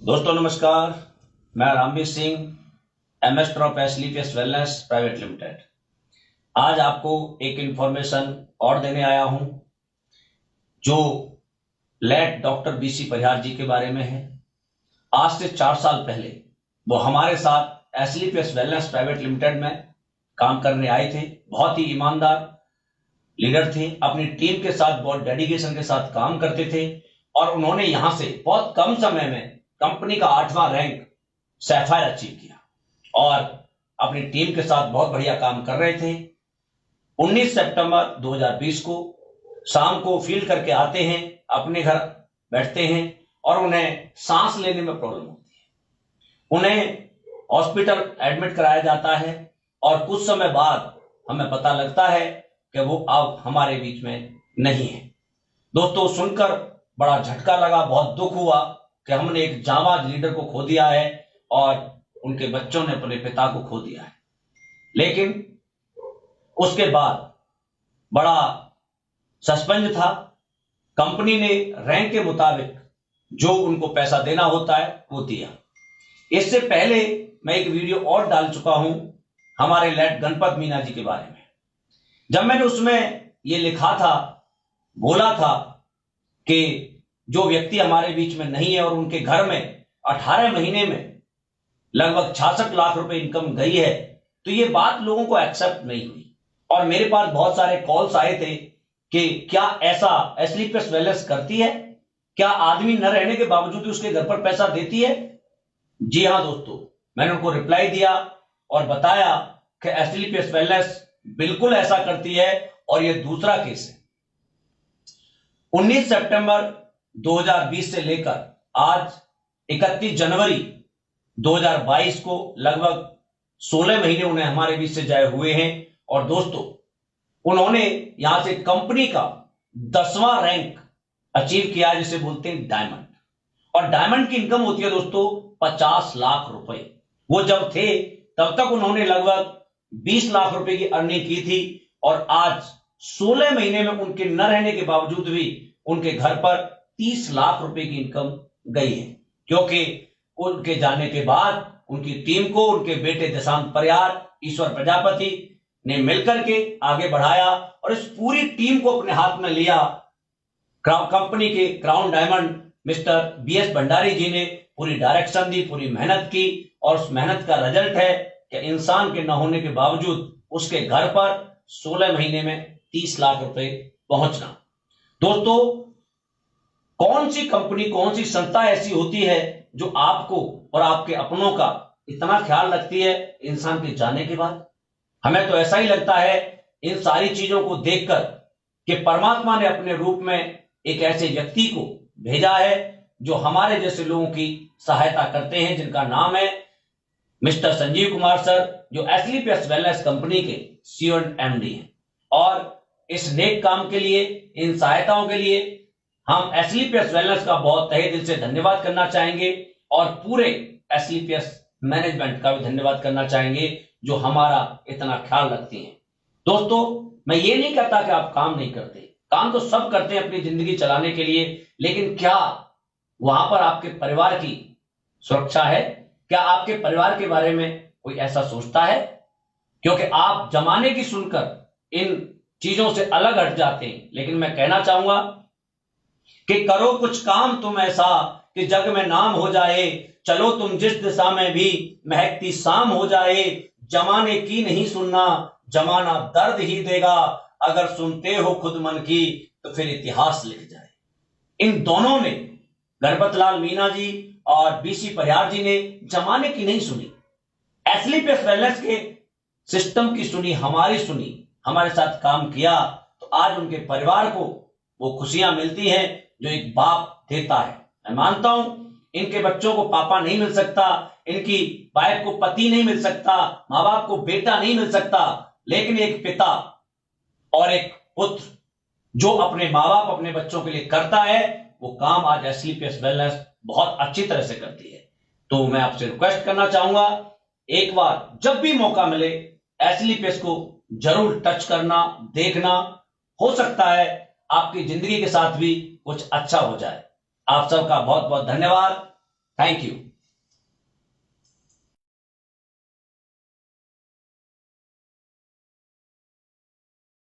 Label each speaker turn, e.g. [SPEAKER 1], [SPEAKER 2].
[SPEAKER 1] दोस्तों नमस्कार, मैं रामवीर सिंह, एमएस ड्रॉप एसलीपीएस वेलनेस प्राइवेट लिमिटेड। आज आपको एक इंफॉर्मेशन और देने आया हूं जो late doctor BC Parihar ji के बारे में है। आज से 4 साल पहले वो हमारे साथ एसलीपीएस वेलनेस प्राइवेट लिमिटेड में काम करने आए थे। बहुत ही ईमानदार लीडर थे, अपनी टीम के साथ बहुत डेडिकेशन के साथ काम करते थे और उन्होंने यहां से बहुत कम समय में कंपनी का 8वां रैंक सैफायर अचीव किया और अपनी टीम के साथ बहुत बढ़िया काम कर रहे थे। 19 सितंबर 2020 को शाम को फील्ड करके आते हैं, अपने घर बैठते हैं और उन्हें सांस लेने में प्रॉब्लम होती है। उन्हें हॉस्पिटल एडमिट कराया जाता है और कुछ समय बाद हमें पता लगता है कि वो अब हमारे बीच में नहीं है। दोस्तों, सुनकर बड़ा झटका लगा, बहुत दुख हुआ कि हमने एक जांबाज लीडर को खो दिया है और उनके बच्चों ने अपने पिता को खो दिया है। लेकिन उसके बाद बड़ा सस्पेंस था। कंपनी ने रैंक के मुताबिक जो उनको पैसा देना होता है वो दिया। इससे पहले मैं एक वीडियो और डाल चुका हूं हमारे लेट गणपत मीना जी के बारे में। जब मैंने उसमें ये लिखा था, बोला था कि जो व्यक्ति हमारे बीच में नहीं है और उनके घर में 18 महीने में लगभग 66 लाख रुपए इनकम गई है, तो ये बात लोगों को एक्सेप्ट नहीं हुई और मेरे पास बहुत सारे कॉल्स आए थे कि क्या ऐसा एसलीपीएस वेलनेस करती है, क्या आदमी न रहने के बावजूद भी उसके घर पर पैसा देती है। जी हां दोस्तों, मैंने उनको रिप्लाई दिया और बताया कि एसलीपीएस वेलनेस बिल्कुल ऐसा करती है और यह दूसरा केस है। 19 सितंबर 2020 से लेकर आज 31 जनवरी 2022 को लगभग 16 महीने उन्हें हमारे बीच से जाए हुए हैं और दोस्तों उन्होंने यहां से कंपनी का 10वां रैंक अचीव किया, जिसे बोलते हैं डायमंड। और डायमंड की इनकम होती है दोस्तों 50 लाख रुपए। वो जब थे तब तक उन्होंने लगभग 20 लाख रुपए की अर्निंग की थी और आज 16 महीने में उनके न रहने के बावजूद भी उनके घर पर 30 लाख रुपए की इनकम गई है, क्योंकि उनके जाने के बाद उनकी टीम को उनके बेटे देशांत परिहार, ईश्वर प्रजापति ने मिलकर के आगे बढ़ाया और इस पूरी टीम को अपने हाथ में लिया। कंपनी के crown diamond mister BS Bhandari ji ने पूरी डायरेक्शन दी, पूरी मेहनत की और उस मेहनत का रिजल्ट है कि इंसान के न होने के बावजूद उसके घर पर 16 महीने में 30 लाख रुपए पहुंचना। दोस्तों, कौन सी कंपनी, कौन सी संस्था ऐसी होती है जो आपको और आपके अपनों का इतना ख्याल रखती है इंसान के जाने के बाद। हमें तो ऐसा ही लगता है इन सारी चीजों को देखकर कि परमात्मा ने अपने रूप में एक ऐसे व्यक्ति को भेजा है जो हमारे जैसे लोगों की सहायता करते हैं, जिनका नाम है मिस्टर संजीव कुमार सर, जो एसलीपीएस वेलनेस कंपनी के सीईओ एंड एमडी हैं। और इस नेक काम के लिए, इन सहायताओं के लिए हम एसलीपीएस वेलनेस का बहुत तहे दिल से धन्यवाद करना चाहेंगे और पूरे एसलीपीएस मैनेजमेंट का भी धन्यवाद करना चाहेंगे जो हमारा इतना ख्याल रखती हैं। दोस्तों, मैं ये नहीं कहता कि आप काम नहीं करते, काम तो सब करते हैं अपनी जिंदगी चलाने के लिए, लेकिन क्या वहां पर आपके परिवार की सुरक्षा है? क्या आपके परिवार के बारे में कोई ऐसा सोचता है? क्योंकि आप जमाने की सुनकर इन चीजों से अलग हट जाते हैं, लेकिन मैं कहना चाहूंगा कि करो कुछ काम तुम ऐसा कि जग में नाम हो जाए, चलो तुम जिस दिशा में भी महकती शाम हो जाए, जमाने की नहीं सुनना, जमाना दर्द ही देगा, अगर सुनते हो खुद मन की तो फिर इतिहास लिख जाए। इन दोनों ने, गणपत लाल मीना जी और बीसी परिहार जी ने जमाने की नहीं सुनी, एसलीपीएस वेलनेस के सिस्टम की सुनी, हमारी सुनी, हमारे साथ काम किया, तो आज उनके परिवार को वो खुशियां मिलती हैं जो एक बाप देता है। मैं मानता हूं इनके बच्चों को पापा नहीं मिल सकता, इनकी वाइफ को पति नहीं मिल सकता, माँ बाप को बेटा नहीं मिल सकता, लेकिन एक पिता और एक पुत्र जो अपने माँ बाप, अपने बच्चों के लिए करता है, वो काम आज एसलीपीएस वेलनेस बहुत अच्छी तरह से करती है। तो मैं आपसे रिक्वेस्ट करना चाहूंगा, एक बार जब भी मौका मिले एसलीपीएस को जरूर टच करना, देखना। हो सकता है आपकी जिंदगी के साथ भी कुछ अच्छा हो जाए। आप सबका बहुत बहुत धन्यवाद। Thank you.